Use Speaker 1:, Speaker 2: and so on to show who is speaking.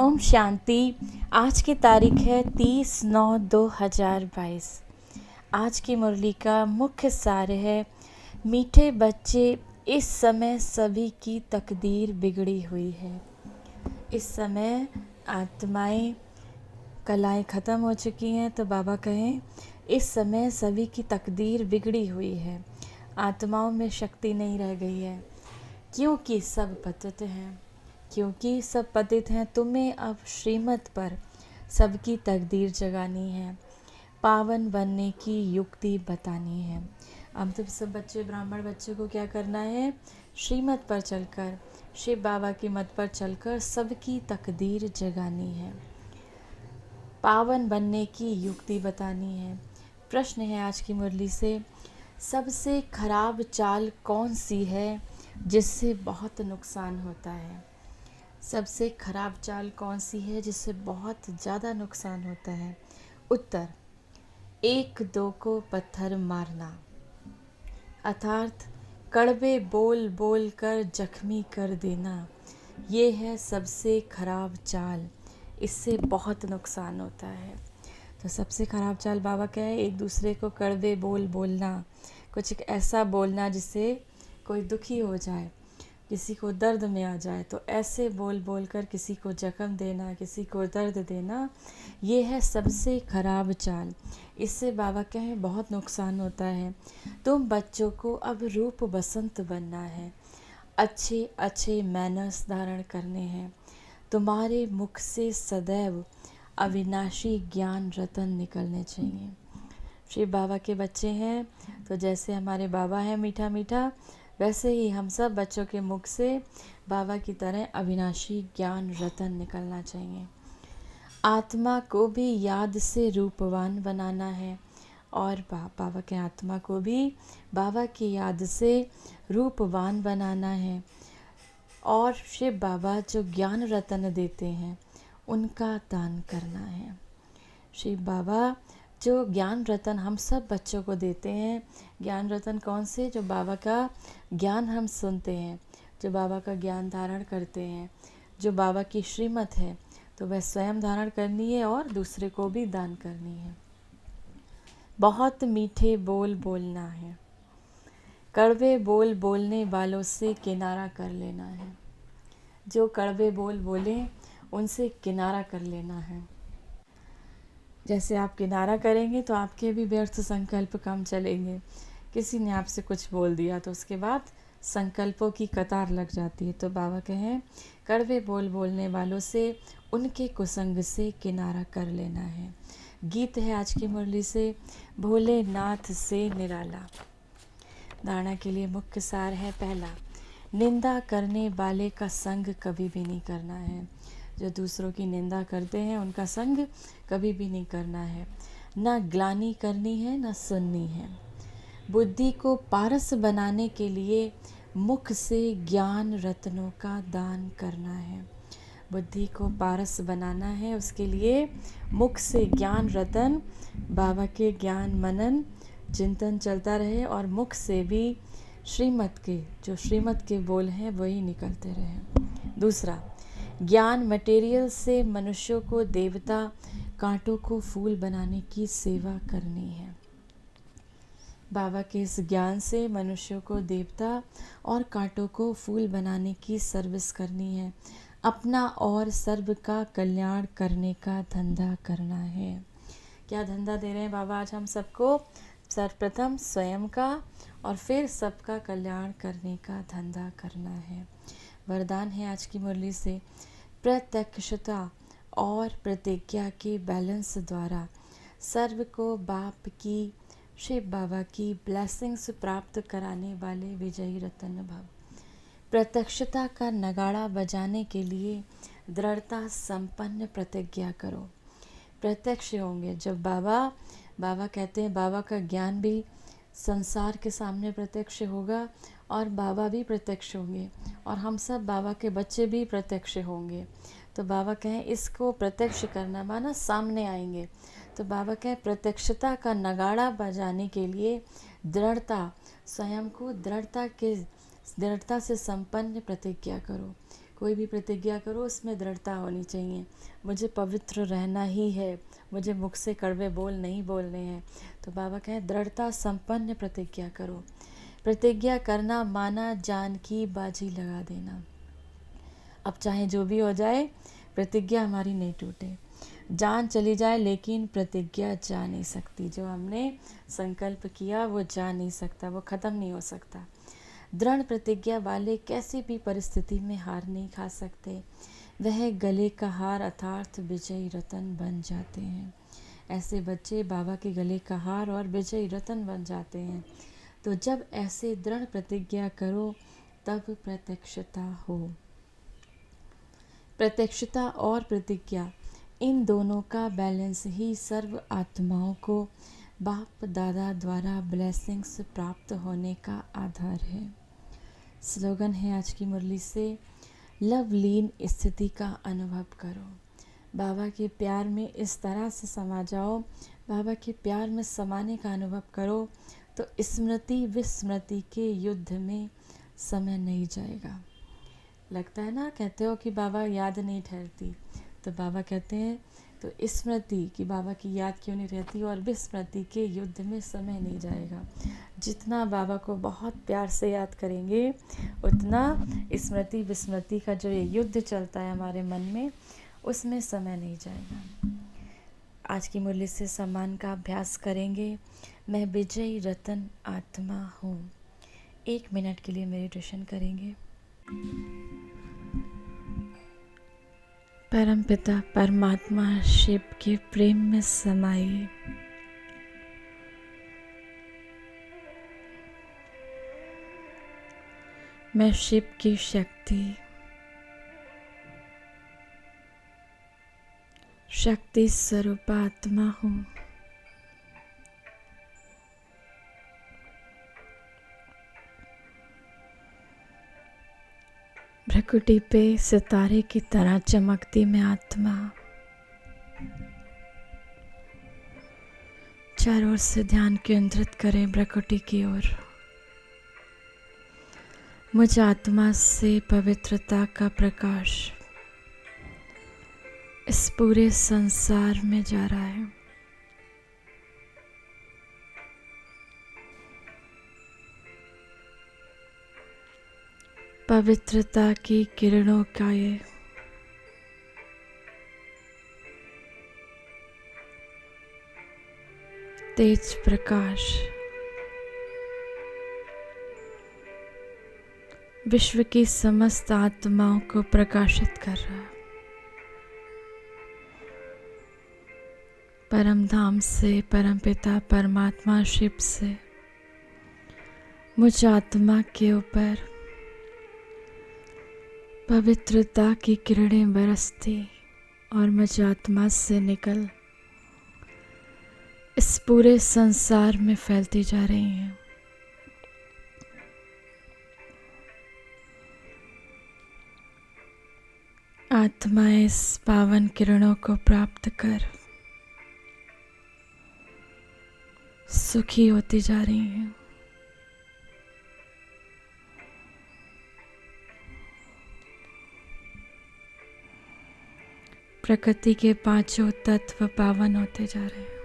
Speaker 1: ओम शांति। आज की तारीख है 30/9/2022। आज की मुरली का मुख्य सार है, मीठे बच्चे, इस समय सभी की तकदीर बिगड़ी हुई है। इस समय आत्माएं, कलाएं ख़त्म हो चुकी हैं, तो बाबा कहें इस समय सभी की तकदीर बिगड़ी हुई है। आत्माओं में शक्ति नहीं रह गई है, क्योंकि सब पतित हैं। क्योंकि सब पतित हैं, तुम्हें अब श्रीमत पर सबकी तकदीर जगानी है, पावन बनने की युक्ति बतानी है। अब तो सब बच्चे, ब्राह्मण बच्चे को क्या करना है? श्रीमत पर चलकर, शिव बाबा की मत पर चलकर सबकी तकदीर जगानी है, पावन बनने की युक्ति बतानी है। प्रश्न है आज की मुरली से, सबसे खराब चाल कौन सी है जिससे बहुत नुकसान होता है? सबसे खराब चाल कौन सी है जिससे बहुत ज़्यादा नुकसान होता है? उत्तर, एक दो को पत्थर मारना, अर्थात कड़वे बोल बोल कर जख्मी कर देना। ये है सबसे खराब चाल, इससे बहुत नुकसान होता है। तो सबसे खराब चाल बाबा क्या है? एक दूसरे को कड़वे बोल बोलना, कुछ ऐसा बोलना जिससे कोई दुखी हो जाए, किसी को दर्द में आ जाए, तो ऐसे बोल बोल कर किसी को जख्म देना, किसी को दर्द देना, ये है सबसे खराब चाल। इससे बाबा कहें बहुत नुकसान होता है। तुम बच्चों को अब रूप बसंत बनना है, अच्छे अच्छे मैनर्स धारण करने हैं। तुम्हारे मुख से सदैव अविनाशी ज्ञान रतन निकलने चाहिए। शिव बाबा के बच्चे हैं, तो जैसे हमारे बाबा हैं मीठा मीठा, वैसे ही हम सब बच्चों के मुख से बाबा की तरह अविनाशी ज्ञान रतन निकलना चाहिए। आत्मा को भी याद से रूपवान बनाना है, और बाबा के आत्मा को भी बाबा की याद से रूपवान बनाना है। और शिव बाबा जो ज्ञान रतन देते हैं उनका दान करना है। शिव बाबा जो ज्ञान रतन हम सब बच्चों को देते हैं, ज्ञान रतन कौन से? जो बाबा का ज्ञान हम सुनते हैं, जो बाबा का ज्ञान धारण करते हैं, जो बाबा की श्रीमत है, तो वह स्वयं धारण करनी है और दूसरे को भी दान करनी है। बहुत मीठे बोल बोलना है, कड़वे बोल बोलने वालों से किनारा कर लेना है। जो कड़वे बोल बोले उनसे किनारा कर लेना है। जैसे आप किनारा करेंगे तो आपके भी व्यर्थ संकल्प कम चलेंगे। किसी ने आपसे कुछ बोल दिया तो उसके बाद संकल्पों की कतार लग जाती है। तो बाबा कहें कड़वे बोल बोलने वालों से, उनके कुसंग से किनारा कर लेना है। गीत है आज की मुरली से, भोलेनाथ से निराला। धारणा के लिए मुख्य सार है, पहला, निंदा करने वाले का संग कभी भी नहीं करना है। जो दूसरों की निंदा करते हैं उनका संग कभी भी नहीं करना है। ना ग्लानि करनी है, ना सुननी है। बुद्धि को पारस बनाने के लिए मुख से ज्ञान रत्नों का दान करना है। बुद्धि को पारस बनाना है, उसके लिए मुख से ज्ञान रतन, बाबा के ज्ञान मनन चिंतन चलता रहे, और मुख से भी श्रीमत के, जो श्रीमत के बोल हैं वही निकलते रहे। दूसरा, ज्ञान मटेरियल से मनुष्यों को देवता, कांटों को फूल बनाने की सेवा करनी है। बाबा के इस ज्ञान से मनुष्यों को देवता और कांटों को फूल बनाने की सर्विस करनी है। अपना और सर्व का कल्याण करने का धंधा करना है। क्या धंधा दे रहे हैं बाबा आज हम सबको? सर्वप्रथम स्वयं का और फिर सबका कल्याण करने का धंधा करना है। वरदान है आज की मुरली से, प्रत्यक्षता और प्रतिज्ञा के बैलेंस द्वारा सर्व को बाप की, शिव बाबा की ब्लेसिंग्स प्राप्त कराने वाले विजयी रतन भव। प्रत्यक्षता का नगाड़ा बजाने के लिए दृढ़ता संपन्न प्रतिज्ञा करो। प्रत्यक्ष होंगे जब बाबा कहते हैं, बाबा का ज्ञान भी संसार के सामने प्रत्यक्ष होगा और बाबा भी प्रत्यक्ष होंगे, और हम सब बाबा के बच्चे भी प्रत्यक्ष होंगे। तो बाबा कहें इसको प्रत्यक्ष करना माना सामने आएंगे। तो बाबा कहें प्रत्यक्षता का नगाड़ा बजाने के लिए दृढ़ता, स्वयं को दृढ़ता से संपन्न प्रतिज्ञा करो। कोई भी प्रतिज्ञा करो उसमें दृढ़ता होनी चाहिए। मुझे पवित्र रहना ही है, मुझे मुख से कड़वे बोल नहीं बोलने हैं। तो बाबा कहें दृढ़ता संपन्न प्रतिज्ञा करो। प्रतिज्ञा करना माना जान की बाजी लगा देना। अब चाहे जो भी हो जाए प्रतिज्ञा हमारी नहीं टूटे। जान चली जाए लेकिन प्रतिज्ञा जा नहीं सकती। जो हमने संकल्प किया वो जा नहीं सकता, वो ख़त्म नहीं हो सकता। दृढ़ प्रतिज्ञा वाले कैसी भी परिस्थिति में हार नहीं खा सकते। वह गले का हार अर्थात विजयी रतन बन जाते हैं। ऐसे बच्चे बाबा के गले का हार और विजयी रतन बन जाते हैं। तो जब ऐसे दृढ़ प्रतिज्ञा करो तब प्रत्यक्षता हो। प्रत्यक्षता और प्रतिज्ञा इन दोनों का बैलेंस ही सर्व आत्माओं को बाप दादा द्वारा ब्लेसिंग्स प्राप्त होने का आधार है। स्लोगन है आज की मुरली से, लवलीन स्थिति का अनुभव करो। बाबा के प्यार में इस तरह से समा जाओ, बाबा के प्यार में समाने का अनुभव करो तो स्मृति विस्मृति के युद्ध में समय नहीं जाएगा। लगता है ना, कहते हो कि बाबा याद नहीं ठहरती, तो बाबा कहते हैं तो स्मृति कि बाबा की याद क्यों नहीं रहती और विस्मृति के युद्ध में समय नहीं जाएगा। जितना बाबा को बहुत प्यार से याद करेंगे उतना स्मृति विस्मृति का जो ये युद्ध चलता है हमारे मन में, उसमें समय नहीं जाएगा। आज की मुरली से सम्मान का अभ्यास करेंगे। मैं विजयी रतन आत्मा हूँ। 1 मिनट के लिए मेडिटेशन करेंगे। परमपिता परमात्मा शिव के प्रेम में समाई मैं शिव की शक्ति स्वरूप आत्मा हूँ। भ्रकुटी पे सितारे की तरह चमकती मैं आत्मा। चारों ओर से ध्यान केंद्रित करें भ्रकुटी की ओर। मुझ आत्मा से पवित्रता का प्रकाश इस पूरे संसार में जा रहा है। पवित्रता की किरणों का ये तेज प्रकाश विश्व की समस्त आत्माओं को प्रकाशित कर रहा है। परम धाम से, परम पिता परमात्मा शिव से मुझ आत्मा के ऊपर पवित्रता की किरणें बरसती और मुझ आत्मा से निकल इस पूरे संसार में फैलती जा रही हैं। आत्माएं इस पावन किरणों को प्राप्त कर सुखी होती जा रही हैं। प्रकृति के पांचों तत्व पावन होते जा रहे हैं।